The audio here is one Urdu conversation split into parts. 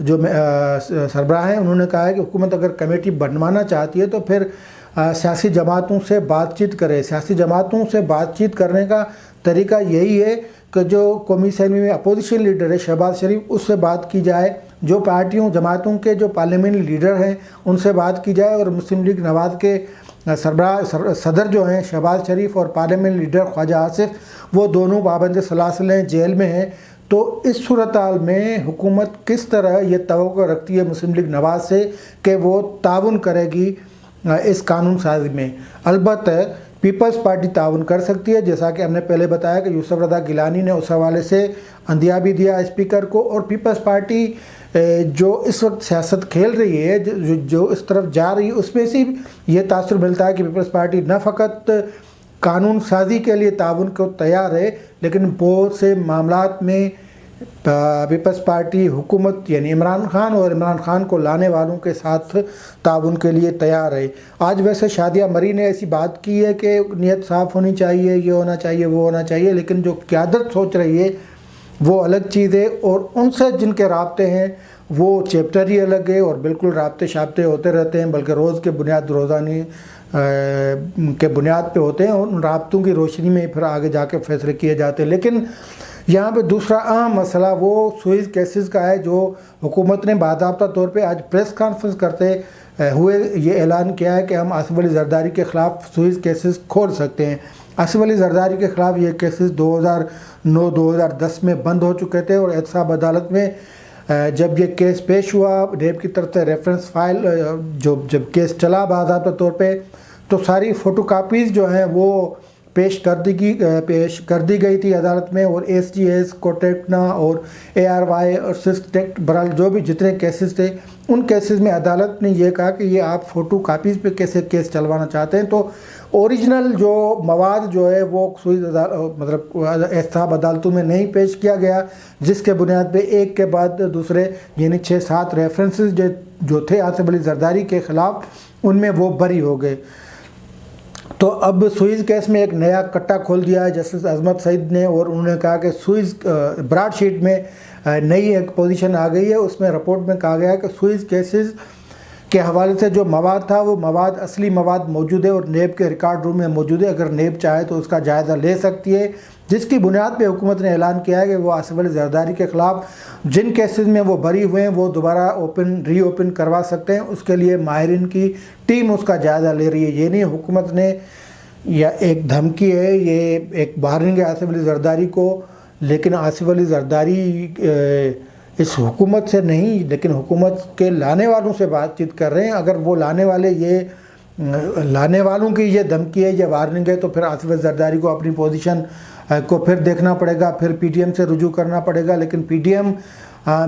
جو سربراہ ہیں انہوں نے کہا ہے کہ حکومت اگر کمیٹی بنوانا چاہتی ہے تو پھر سیاسی جماعتوں سے بات چیت کرے. سیاسی جماعتوں سے بات چیت کرنے کا طریقہ یہی ہے کہ جو قومی اسمبلی میں اپوزیشن لیڈر ہے شہباز شریف, اس سے بات کی جائے, جو پارٹیوں جماعتوں کے جو پارلیمنٹ لیڈر ہیں ان سے بات کی جائے, اور مسلم لیگ نواز کے سربراہ صدر جو ہیں شہباز شریف اور پارلیمنٹ لیڈر خواجہ آصف وہ دونوں پابند سلاسل ہیں, جیل میں ہیں. تو اس صورتحال میں حکومت کس طرح یہ توقع رکھتی ہے مسلم لیگ نواز سے کہ وہ تعاون کرے گی اس قانون سازی میں. البتہ پیپلز پارٹی تعاون کر سکتی ہے, جیسا کہ ہم نے پہلے بتایا کہ یوسف رضا گیلانی نے اس حوالے سے عندیہ بھی دیا اسپیکر کو, اور پیپلز پارٹی جو اس وقت سیاست کھیل رہی ہے, جو اس طرف جا رہی ہے, اس میں سے یہ تاثر ملتا ہے کہ پیپلز پارٹی نہ فقط قانون سازی کے لیے تعاون کو تیار ہے, لیکن بہت سے معاملات میں پیپلز پارٹی حکومت یعنی عمران خان اور عمران خان کو لانے والوں کے ساتھ تعاون کے لیے تیار ہے. آج ویسے شادیہ مری نے ایسی بات کی ہے کہ نیت صاف ہونی چاہیے, یہ ہونا چاہیے, وہ ہونا چاہیے, لیکن جو قیادت سوچ رہی ہے وہ الگ چیز ہے, اور ان سے جن کے رابطے ہیں وہ چیپٹر ہی الگ ہے, اور بالکل رابطے شابطے ہوتے رہتے ہیں, بلکہ روز کے روزانہ کے بنیاد پہ ہوتے ہیں, اور ان رابطوں کی روشنی میں پھر آگے جا کے فیصلے کیے جاتے ہیں. لیکن یہاں پہ دوسرا اہم مسئلہ وہ سوئز کیسز کا ہے, جو حکومت نے باضابطہ طور پہ آج پریس کانفرنس کرتے ہوئے یہ اعلان کیا ہے کہ ہم آصف علی زرداری کے خلاف سوئز کیسز کھول سکتے ہیں. آصف علی زرداری کے خلاف یہ کیسز 2009-2010 میں بند ہو چکے تھے, اور احتساب عدالت میں جب یہ کیس پیش ہوا نیب کی طرف سے ریفرنس فائل جب کیس چلا باضابطہ طور پہ, تو ساری فوٹو کاپیز جو ہیں وہ پیش کر دی گئی تھی عدالت میں, اور ایس جی ایس, کوٹیکنا اور اے آر وائی اور سسک ٹیکٹ برال جو بھی جتنے کیسز تھے ان کیسز میں عدالت نے یہ کہا کہ یہ آپ فوٹو کاپیز پہ کیسے کیس چلوانا چاہتے ہیں, تو اوریجنل جو مواد جو ہے وہ مطلب احتساب عدالتوں میں نہیں پیش کیا گیا, جس کے بنیاد پہ ایک کے بعد دوسرے یعنی 6-7 ریفرنسز جو تھے آصف علی زرداری کے خلاف ان میں وہ بری ہو گئے. تو اب سوئز کیس میں ایک نیا کٹا کھول دیا ہے جسٹس عظمت سعید نے, اور انہوں نے کہا کہ سوئز براڈ شیٹ میں نئی ایک پوزیشن آ گئی ہے. اس میں رپورٹ میں کہا گیا ہے کہ سوئز کیسز کے حوالے سے جو مواد تھا وہ مواد اصلی مواد موجود ہے اور نیب کے ریکارڈ روم میں موجود ہے, اگر نیب چاہے تو اس کا جائزہ لے سکتی ہے, جس کی بنیاد پہ حکومت نے اعلان کیا ہے کہ وہ آصف علی زرداری کے خلاف جن کیسز میں وہ بری ہوئے ہیں وہ دوبارہ ری اوپن کروا سکتے ہیں. اس کے لیے ماہرین کی ٹیم اس کا جائزہ لے رہی ہے. یہ نہیں حکومت نے یا ایک دھمکی ہے, یہ ایک وارننگ ہے آصف علی زرداری کو, لیکن آصف علی زرداری اس حکومت سے نہیں لیکن حکومت کے لانے والوں سے بات چیت کر رہے ہیں. اگر وہ لانے والوں کی یہ دھمکی ہے, یہ وارننگ ہے, تو پھر آصف علی زرداری کو اپنی پوزیشن کو پھر دیکھنا پڑے گا, پھر پی ٹی ایم سے رجوع کرنا پڑے گا. لیکن پی ٹی ایم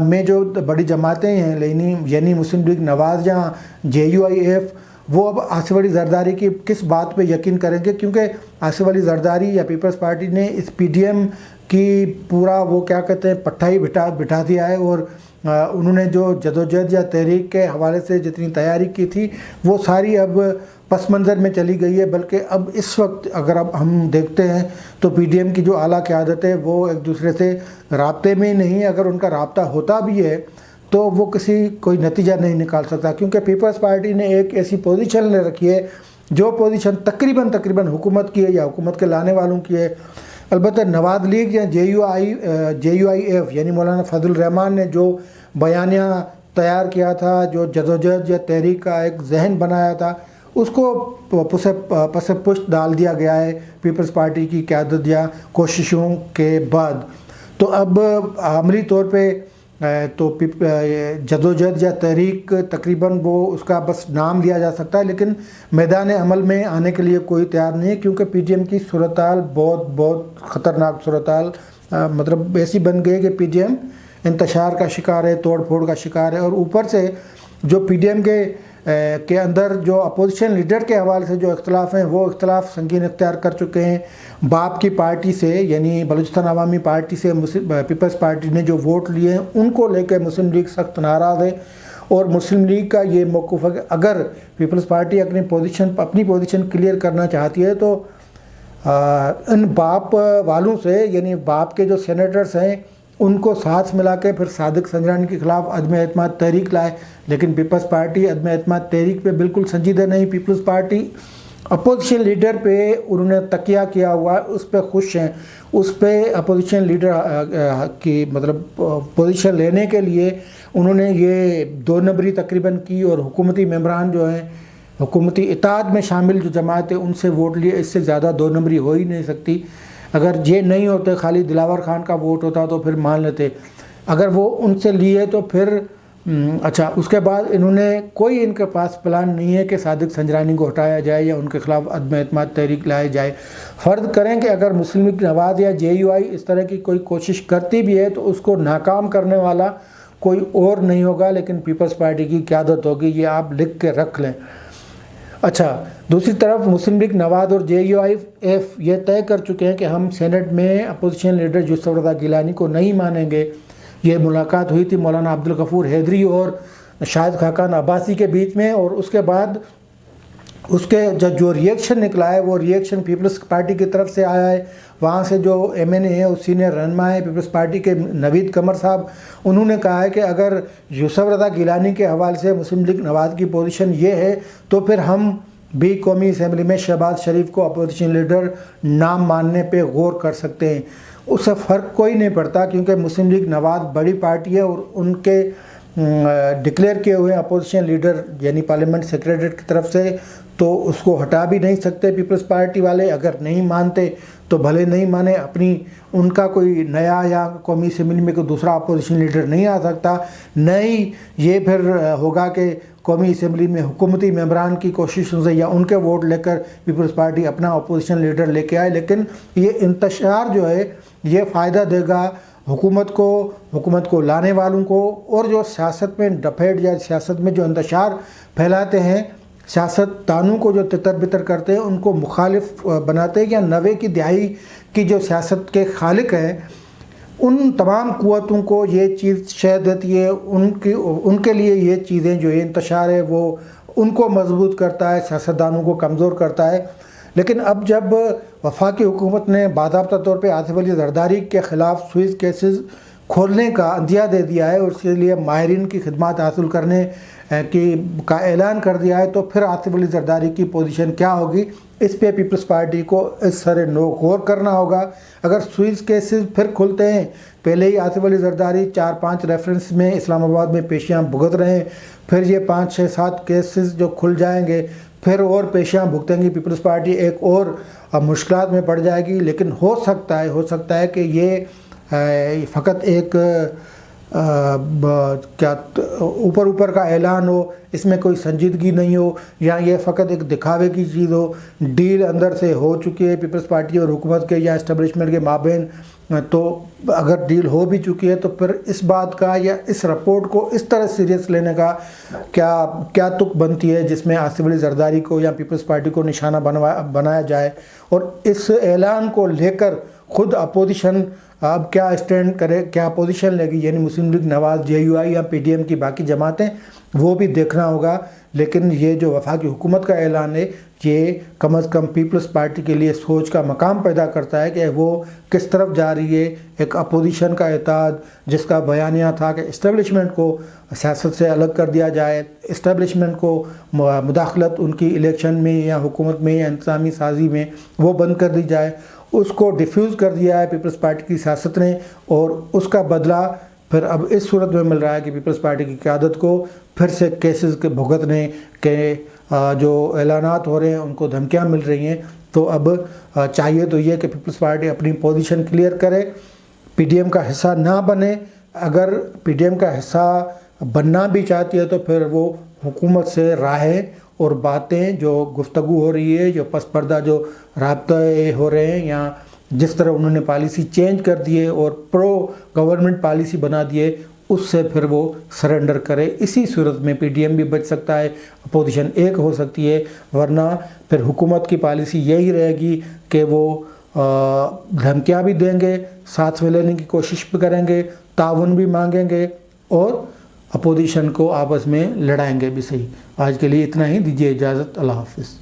میں جو بڑی جماعتیں ہیں یعنی مسلم لیگ نواز یا JUIF, وہ اب آصف علی زرداری کی کس بات پہ یقین کریں گے, کیونکہ آصف علی زرداری یا پیپلز پارٹی نے اس پی ڈی ایم کی پورا وہ کیا کہتے ہیں پٹھا ہی بٹھا دیا ہے, اور انہوں نے جو جدوجہد یا تحریک کے حوالے سے جتنی تیاری کی تھی وہ ساری اب پس منظر میں چلی گئی ہے. بلکہ اب اس وقت اگر اب ہم دیکھتے ہیں تو پی ڈی ایم کی جو اعلیٰ قیادت ہے وہ ایک دوسرے سے رابطے میں ہی نہیں ہے. اگر ان کا رابطہ ہوتا بھی ہے تو وہ کوئی نتیجہ نہیں نکال سکتا, کیونکہ پیپلز پارٹی نے ایک ایسی پوزیشن لے رکھی ہے جو پوزیشن تقریباً حکومت کی ہے یا حکومت کے لانے والوں کی ہے. البتہ نواز لیگ یا JUIF یعنی مولانا فضل الرحمان نے جو بیانیہ تیار کیا تھا, جو جدوجہد یا تحریک کا ایک ذہن بنایا تھا, اس کو پس پشت ڈال دیا گیا ہے پیپلز پارٹی کی قیادت یا کوششوں کے بعد. تو اب عملی طور پہ تو جدوجہد یا تحریک تقریباً وہ اس کا بس نام لیا جا سکتا ہے, لیکن میدان عمل میں آنے کے لیے کوئی تیار نہیں ہے, کیونکہ پی ڈی ایم کی صورتحال بہت خطرناک صورتحال مطلب ایسی بن گئی کہ پی ڈی ایم انتشار کا شکار ہے, توڑ پھوڑ کا شکار ہے. اور اوپر سے جو پی ڈی ایم کے اندر جو اپوزیشن لیڈر کے حوالے سے جو اختلاف ہیں وہ اختلاف سنگین اختیار کر چکے ہیں. باپ کی پارٹی سے یعنی بلوچستان عوامی پارٹی سے پیپلز پارٹی نے جو ووٹ لیے ہیں ان کو لے کے مسلم لیگ سخت ناراض ہے, اور مسلم لیگ کا یہ موقف ہے کہ اگر پیپلز پارٹی اپنی پوزیشن کلیئر کرنا چاہتی ہے تو ان باپ والوں سے یعنی باپ کے جو سینیٹرز ہیں ان کو ساتھ ملا کے پھر صادق سنجرانی کے خلاف عدم اعتماد تحریک لائے، لیکن پیپلز پارٹی عدم اعتماد تحریک پہ بالکل سنجیدہ نہیں۔ پیپلز پارٹی اپوزیشن لیڈر پہ انہوں نے تکیہ کیا ہوا ہے، اس پہ خوش ہیں، اس پہ اپوزیشن لیڈر کی مطلب پوزیشن لینے کے لیے انہوں نے یہ 2 نمبری تقریباً کی، اور حکومتی ممبران جو ہیں، حکومتی اطاعت میں شامل جو جماعتیں ان سے ووٹ لیے۔ اس سے زیادہ 2 نمبری ہو ہی نہیں سکتی۔ اگر یہ نہیں ہوتے، خالی دلاور خان کا ووٹ ہوتا تو پھر مان لیتے، اگر وہ ان سے لیے تو پھر اچھا۔ اس کے بعد انہوں نے کوئی ان کے پاس پلان نہیں ہے کہ صادق سنجرانی کو ہٹایا جائے یا ان کے خلاف عدم اعتماد تحریک لائے جائے۔ فرض کریں کہ اگر مسلم لیگ نواز یا JUI اس طرح کی کوئی کوشش کرتی بھی ہے تو اس کو ناکام کرنے والا کوئی اور نہیں ہوگا، لیکن پیپلز پارٹی کی قیادت ہوگی، یہ آپ لکھ کے رکھ لیں۔ اچھا، دوسری طرف مسلم لیگ نواز اور JUIF یہ طے کر چکے ہیں کہ ہم سینٹ میں اپوزیشن لیڈر یوسف رضا گیلانی کو نہیں مانیں گے۔ یہ ملاقات ہوئی تھی مولانا عبدالغفور حیدری اور شاہد خاقان عباسی کے بیچ میں، اور اس کے بعد اس کے جو ریئیکشن نکلا ہے وہ ریئیکشن پیپلز پارٹی کی طرف سے آیا ہے۔ وہاں سے جو MNA ہے، اس سینئر رہنما ہے پیپلز پارٹی کے نوید قمر صاحب، انہوں نے کہا ہے کہ اگر یوسف رضا گیلانی کے حوالے سے مسلم لیگ نواز کی پوزیشن یہ ہے تو پھر ہم بھی قومی اسمبلی میں شہباز شریف کو اپوزیشن لیڈر نام ماننے پہ غور کر سکتے ہیں۔ اس سے فرق کوئی نہیں پڑتا، کیونکہ مسلم لیگ نواز بڑی پارٹی ہے اور ان کے ڈکلیئر کیے ہوئے اپوزیشن لیڈر یعنی پارلیمنٹ سیکریٹریٹ کی طرف سے، تو اس کو ہٹا بھی نہیں سکتے پیپلز پارٹی والے۔ اگر نہیں مانتے تو بھلے نہیں مانے، اپنی ان کا کوئی نیا یا قومی اسمبلی میں کوئی دوسرا اپوزیشن لیڈر نہیں آ سکتا، نہیں یہ پھر ہوگا کہ قومی اسمبلی میں حکومتی ممبران کی کوششوں سے یا ان کے ووٹ لے کر پیپلز پارٹی اپنا اپوزیشن لیڈر لے کے آئے۔ لیکن یہ انتشار جو ہے یہ فائدہ دے گا حکومت کو لانے والوں کو، اور جو سیاست میں ڈپیٹ یا سیاست میں جو انتشار پھیلاتے ہیں، سیاست دانوں کو جو تتر بتر کرتے ہیں، ان کو مخالف بناتے ہیں، یا 90 کی دہائی کی جو سیاست کے خالق ہیں ان تمام قوتوں کو یہ چیز شہ دیتی ہے، ان کے لیے یہ چیزیں جو یہ انتشار ہے وہ ان کو مضبوط کرتا ہے، سیاستدانوں کو کمزور کرتا ہے۔ لیکن اب جب وفاقی حکومت نے باضابطہ طور پہ آصف علی زرداری کے خلاف سوئس کیسز کھولنے کا عندیہ دے دیا ہے اور اس کے لیے ماہرین کی خدمات حاصل کرنے کا اعلان کر دیا ہے، تو پھر آصف علی زرداری کی پوزیشن کیا ہوگی، اس پہ پیپلز پارٹی کو اس سر نو غور کرنا ہوگا۔ اگر سوئس کیسز پھر کھلتے ہیں، پہلے ہی آصف علی زرداری 4-5 ریفرنس میں اسلام آباد میں پیشیاں بھگت رہے ہیں، پھر یہ 5-6-7 کیسز جو کھل جائیں گے، پھر اور پیشیاں بھگتیں گی پیپلز پارٹی، ایک اور مشکلات میں پڑ جائے گی۔ لیکن ہو سکتا ہے کہ یہ فقط ایک کیا اوپر کا اعلان ہو، اس میں کوئی سنجیدگی نہیں ہو، یا یہ فقط ایک دکھاوے کی چیز ہو۔ ڈیل اندر سے ہو چکی ہے پیپلز پارٹی اور حکومت کے یا اسٹیبلشمنٹ کے مابین، تو اگر ڈیل ہو بھی چکی ہے تو پھر اس بات کا یا اس رپورٹ کو اس طرح سیریس لینے کا کیا تک بنتی ہے جس میں آصف علی زرداری کو یا پیپلز پارٹی کو نشانہ بنایا جائے، اور اس اعلان کو لے کر خود اپوزیشن اب کیا اسٹینڈ کرے، کیا پوزیشن لے گی، یعنی مسلم لیگ نواز، JUI یا PDM کی باقی جماعتیں، وہ بھی دیکھنا ہوگا۔ لیکن یہ جو وفاقی حکومت کا اعلان ہے یہ کم از کم پیپلز پارٹی کے لیے سوچ کا مقام پیدا کرتا ہے کہ وہ کس طرف جا رہی ہے۔ ایک اپوزیشن کا اتحاد جس کا بیانیہ تھا کہ اسٹیبلشمنٹ کو سیاست سے الگ کر دیا جائے، اسٹیبلشمنٹ کو مداخلت ان کی الیکشن میں یا حکومت میں یا انتظامی سازی میں وہ بند کر دی جائے، اس کو ڈیفیوز کر دیا ہے پیپلز پارٹی کی سیاست نے، اور اس کا بدلہ پھر اب اس صورت میں مل رہا ہے کہ پیپلز پارٹی کی قیادت کو پھر سے کیسز کے بھگتنے کے جو اعلانات ہو رہے ہیں، ان کو دھمکیاں مل رہی ہیں۔ تو اب چاہیے تو یہ کہ پیپلز پارٹی اپنی پوزیشن کلیئر کرے، PDM کا حصہ نہ بنے۔ اگر PDM کا حصہ بننا بھی چاہتی ہے تو پھر وہ حکومت سے راہیں اور باتیں جو گفتگو ہو رہی ہے، جو پس پردہ جو رابطے ہو رہے ہیں، یا جس طرح انہوں نے پالیسی چینج کر دیے اور پرو گورنمنٹ پالیسی بنا دیے، اس سے پھر وہ سرنڈر کرے۔ اسی صورت میں PDM بھی بچ سکتا ہے، اپوزیشن ایک ہو سکتی ہے، ورنہ پھر حکومت کی پالیسی یہی رہے گی کہ وہ دھمکیاں بھی دیں گے، ساتھ میں لینے کی کوشش بھی کریں گے، تعاون بھی مانگیں گے، اور اپوزیشن کو آپس میں لڑائیں گے بھی صحیح۔ آج کے لیے اتنا ہی، دیجیے اجازت، اللہ حافظ۔